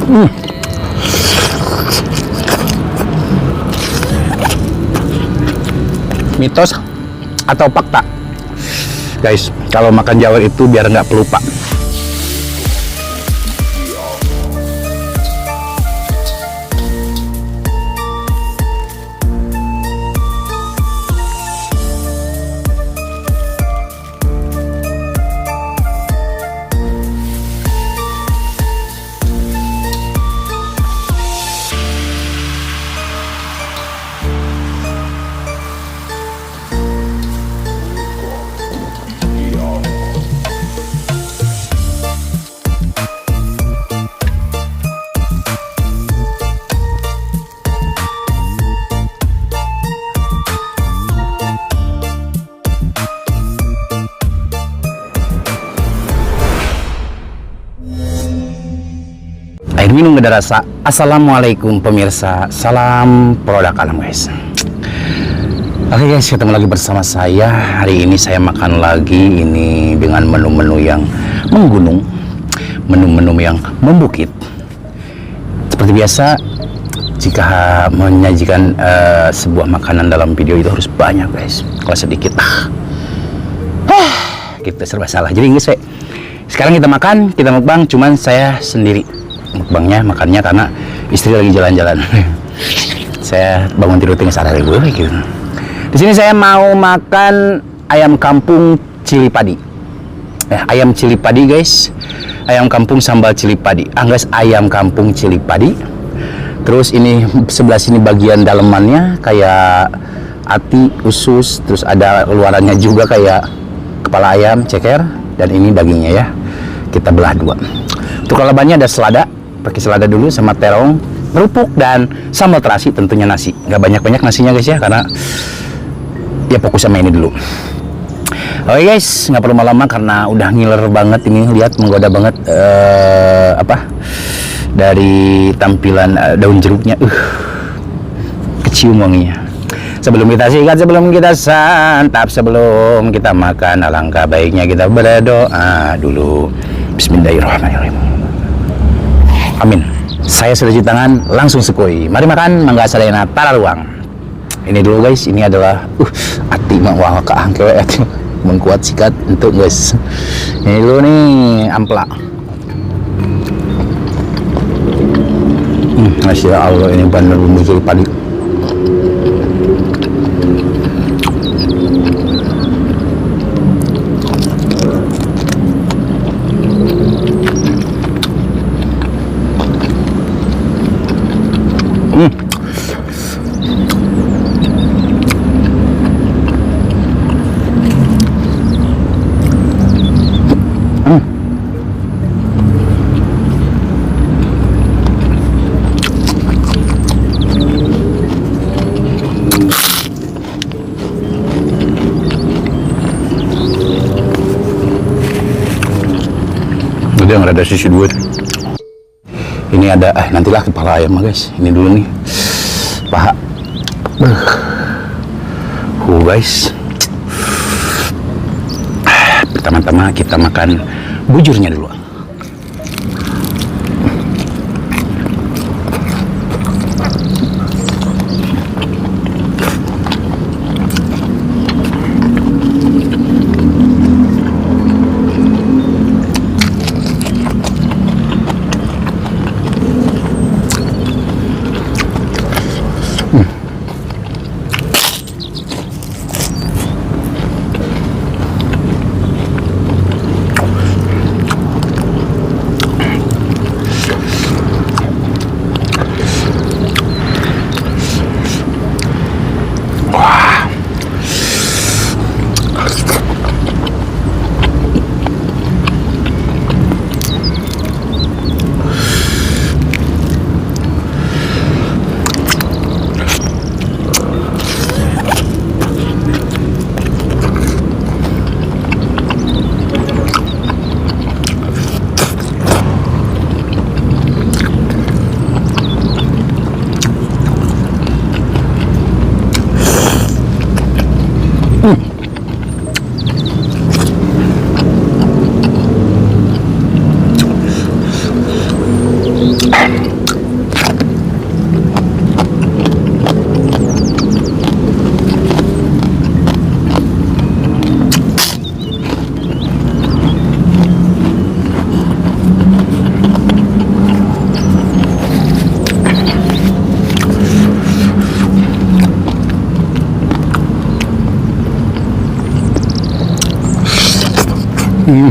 Mitos atau fakta, guys, kalau makan jawar itu biar nggak pelupa. Air minum gak ada rasa. Assalamualaikum pemirsa, salam produk alam guys. Oke guys, ketemu lagi bersama saya. Hari ini saya makan lagi ini dengan menu-menu yang menggunung, menu-menu yang membukit. Seperti biasa, jika menyajikan sebuah makanan dalam video itu harus banyak guys. Kalau sedikit kita serba salah. Jadi guys, sekarang kita makan, kita mukbang, cuman saya sendiri mukbangnya, makannya karena istri lagi jalan-jalan. Saya bangun tidur tinggal sadar gue gitu. Di sini saya mau makan ayam kampung cili padi. Ayam cili padi guys. Ayam kampung sambal cili padi. Guys, ayam kampung cili padi. Terus ini sebelah sini bagian dalemannya kayak hati, usus, terus ada luarannya juga kayak kepala ayam ceker, dan ini dagingnya ya. Kita belah dua. Untuk lalabannya ada selada. Pakai selada dulu sama terong, kerupuk, dan sambal terasi, tentunya nasi. Nggak banyak-banyak nasinya guys ya, karena ya fokus sama ini dulu. Oke guys, nggak perlu lama-lama karena udah ngiler banget ini, lihat menggoda banget dari tampilan daun jeruknya. Kecium wanginya. Sebelum kita sikat, sebelum kita santap, sebelum kita makan, alangkah baiknya kita berdoa dulu. Bismillahirrahmanirrahim. Amin. Saya sudah cuci tangan, langsung sekoi. Mari makan, mangga sadayana tara ruang. Ini dulu guys, ini adalah ati mah wah kaangkewe ati mengkuat sikat untuk guys. Ini dulu nih ampla. Masya Allah, ini benar muncul padi. Yang ada sisi dua. Ini ada nantilah kepala ayam guys. Ini dulu nih paha. Guys, pertama-tama kita makan bujurnya dulu.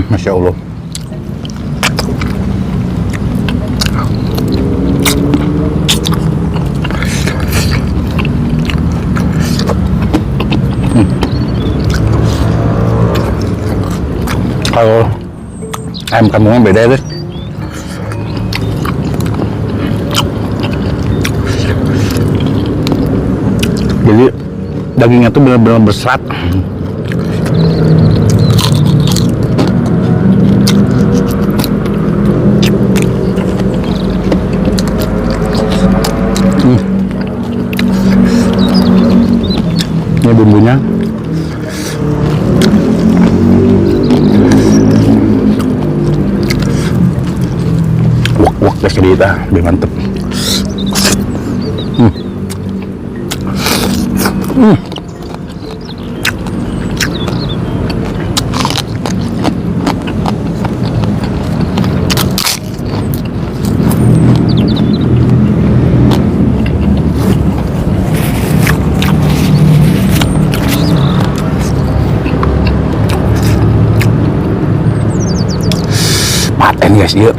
Masya Allah. Kalau ayam kampungnya beda ya guys. Jadi dagingnya tuh benar-benar berserat. Ini bumbunya. Wak-wak guys, jadi kita lebih mantep. Paten guys, yuk.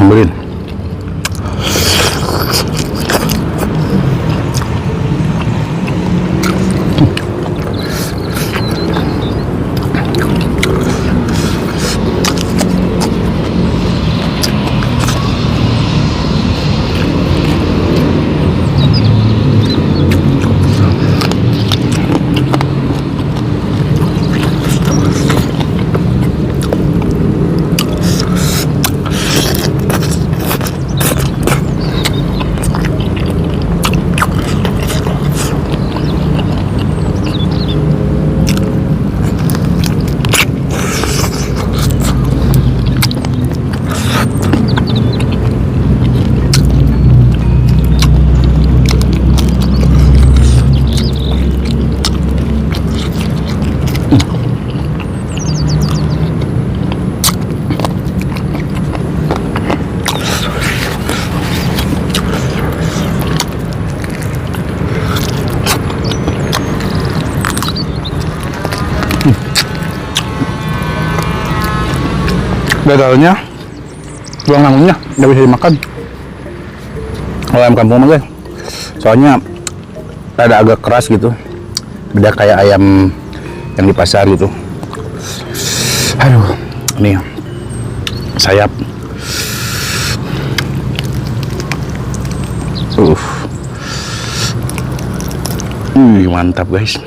Ambilin. Dadalnya, tulang langungnya nggak bisa dimakan. Kalau ayam kampung mah guys, soalnya ada agak keras gitu, beda kayak ayam yang di pasar gitu. Aduh, ini sayap. Mantap guys.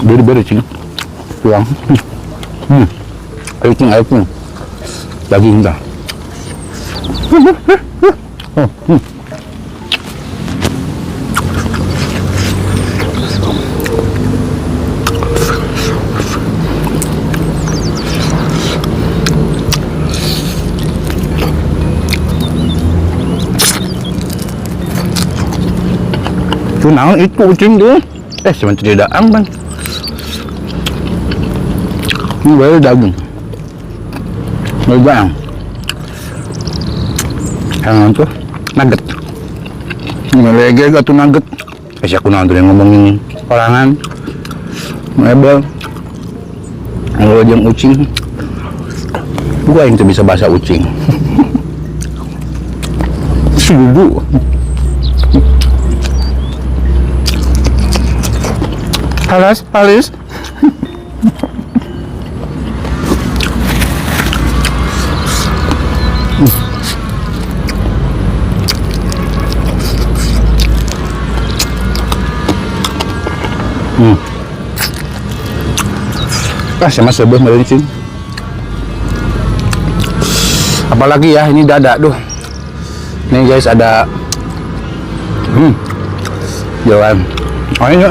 Beri-beri cing, tulang. Ayo cing, daging dah. Tunang itu kucing tuh. Sebentar tidak bang. Ini baru daging. Baru yang itu nugget. Ini lagi atau nugget. Aku nanti yang ngomongin orangan. Mebel. Kalau yang ucing. Gua yang bisa bahasa ucing. Bumbu. Halus. Sama sebuah melincing. Apalagi ya, ini dada tuh. Nih guys, ada jalan. Oh ini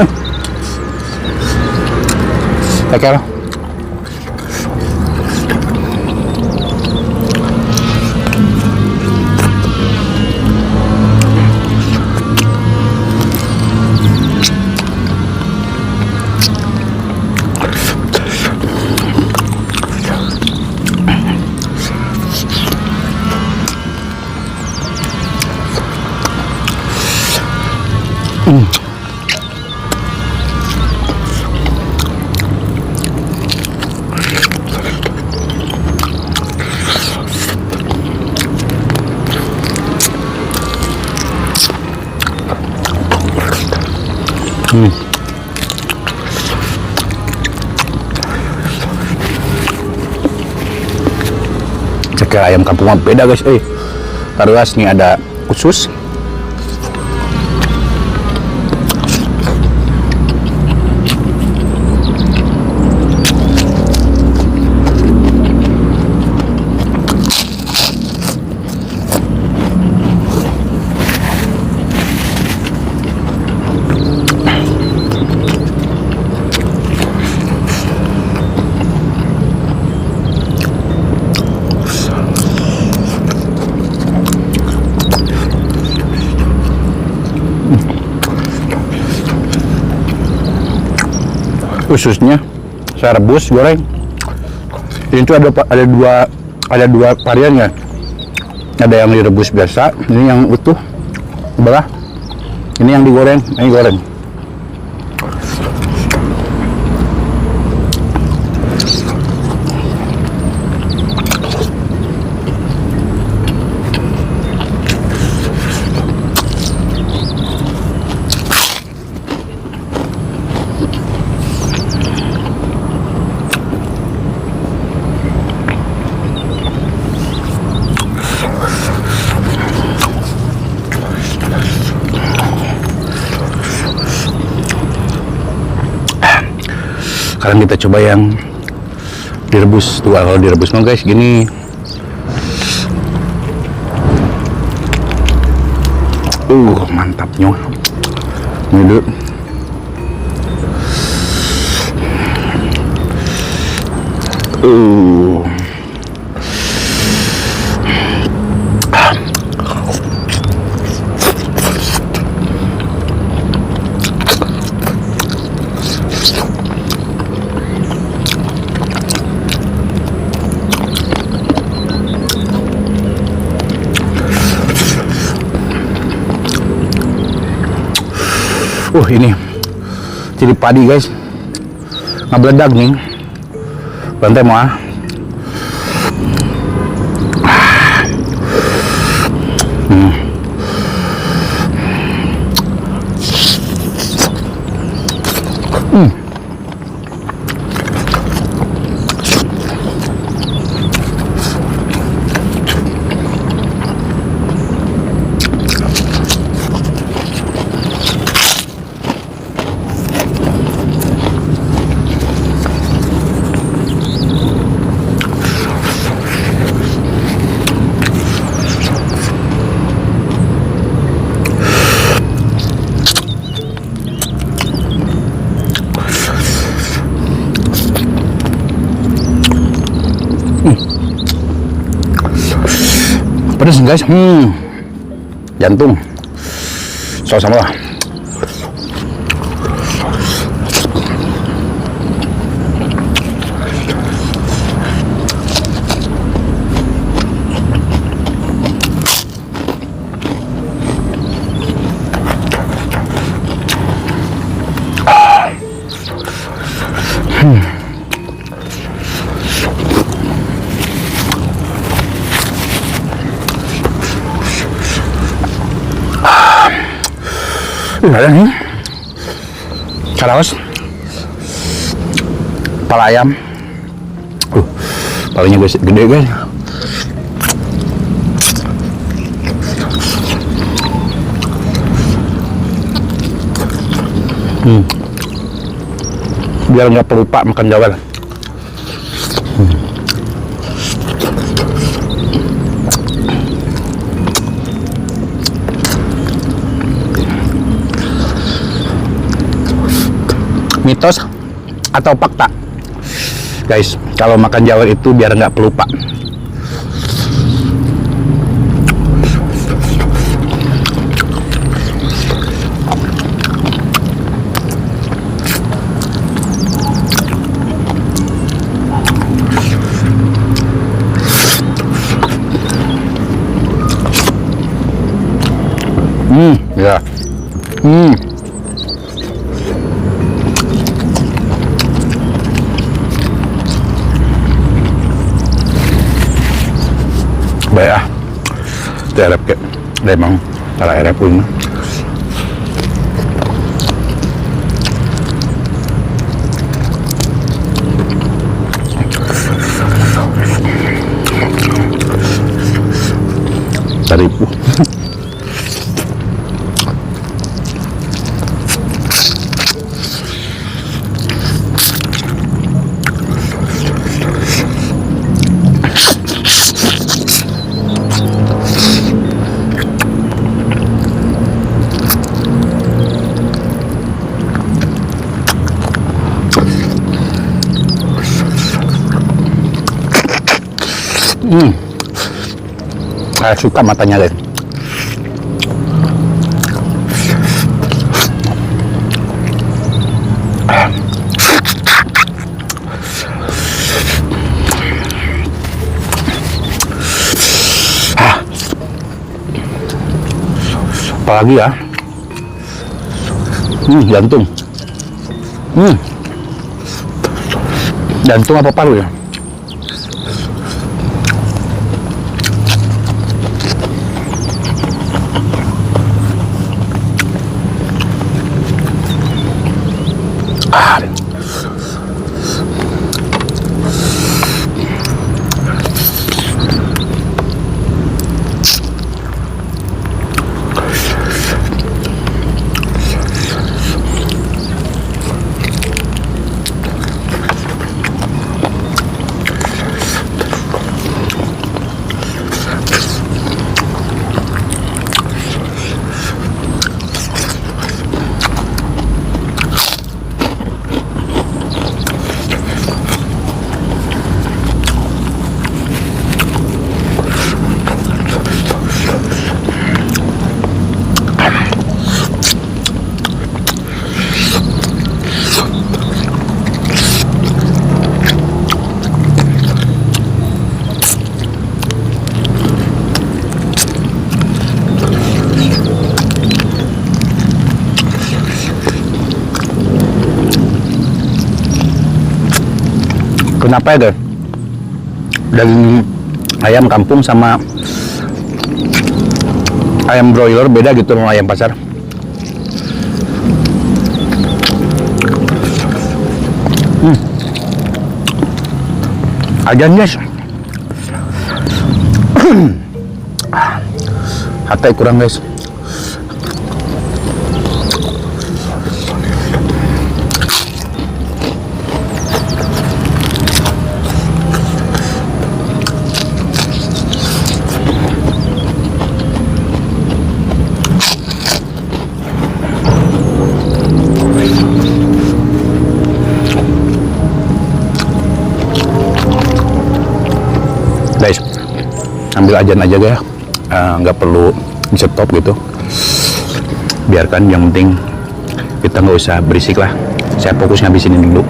tekel. Ceker ayam kampung mah beda guys, taruhas nih ada usus. Ususnya saya rebus goreng. Ini tuh ada dua varian ya. Ada yang direbus biasa, ini yang utuh belah. Ini yang digoreng, ini goreng. Sekarang kita coba yang direbus tuh. Kalau direbus mah guys gini, mantapnya ini dulu. Ini ciri padi guys, ngabeledak nih bantai mau pedas guys. Jantung sama lah. Ada nih. Karaos. Pala ayam. Palanya guys, gede guys. Biar nggak pelupa makan jawel. Mitos atau fakta, guys, kalau makan jawel itu biar nggak pelupa. Ya. Baik ah, terap ke, lemang, tarai pun. Taripu. Saya suka matanya guys. Apalagi ya, jantung. Jantung apa paru ya? Kenapa ya guys? Daging ayam kampung sama ayam broiler beda gitu sama ayam pasar. Ajan guys. Hatai kurang guys. Guys, ambil ajan aja ya, nggak perlu di stop gitu, biarkan, yang penting kita nggak usah berisik lah. Saya fokus ngabisin dulu.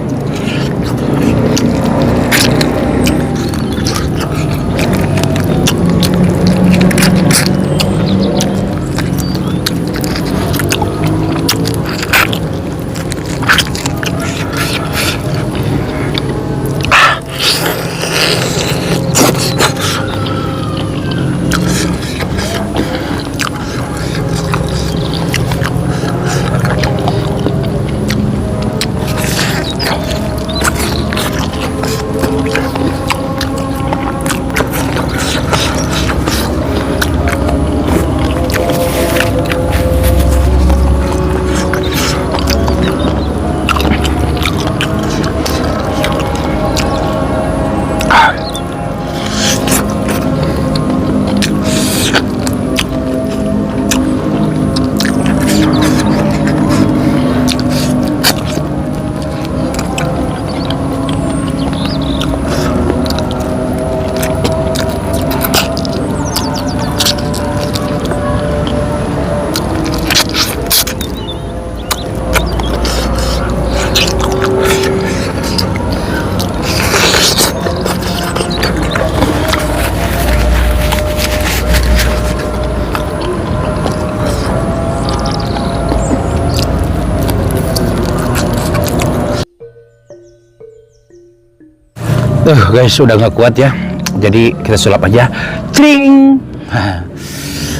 Guys, sudah nggak kuat ya. Jadi kita sulap aja. Cring.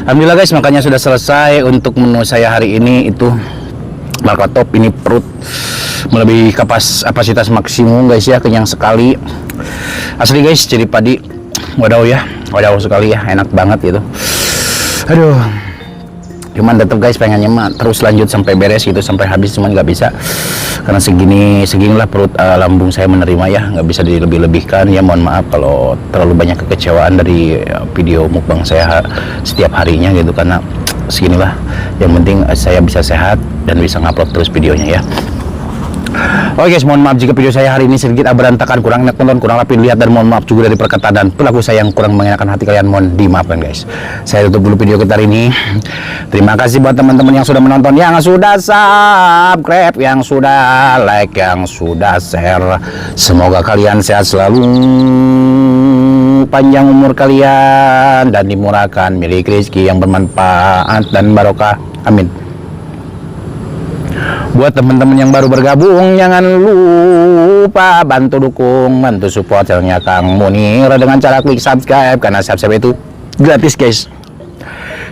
Alhamdulillah guys, makanya sudah selesai untuk menu saya hari ini itu Markotop. Ini perut melebihi kapasitas maksimum guys ya, kenyang sekali. Asli guys, jadi padi. Wadaw ya, wadaw sekali ya, enak banget gitu. Aduh. Cuman tetap guys pengennya mah terus lanjut sampai beres gitu, sampai habis, cuman nggak bisa karena seginilah perut lambung saya menerima ya, nggak bisa dilebih-lebihkan ya. Mohon maaf kalau terlalu banyak kekecewaan dari video mukbang saya setiap harinya gitu, karena seginilah. Yang penting saya bisa sehat dan bisa ngupload terus videonya ya. Oke guys, mohon maaf jika video saya hari ini sedikit berantakan, kurang enak tonton, kurang rapi dilihat, dan mohon maaf juga dari perkataan dan perilaku saya yang kurang mengenakan hati kalian, mohon dimaafkan guys. Saya tutup dulu video kita hari ini. Terima kasih buat teman-teman yang sudah menonton, yang sudah subscribe, yang sudah like, yang sudah share. Semoga kalian sehat selalu, panjang umur kalian, dan dimurahkan milik rezeki yang bermanfaat dan barokah. Amin. Buat teman-teman yang baru bergabung, jangan lupa bantu dukung, bantu support channelnya Kang Munir dengan cara klik subscribe, karena subscribe itu gratis guys.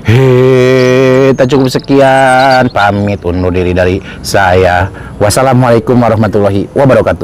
Kita cukup sekian, pamit undur diri dari saya. Wassalamualaikum warahmatullahi wabarakatuh.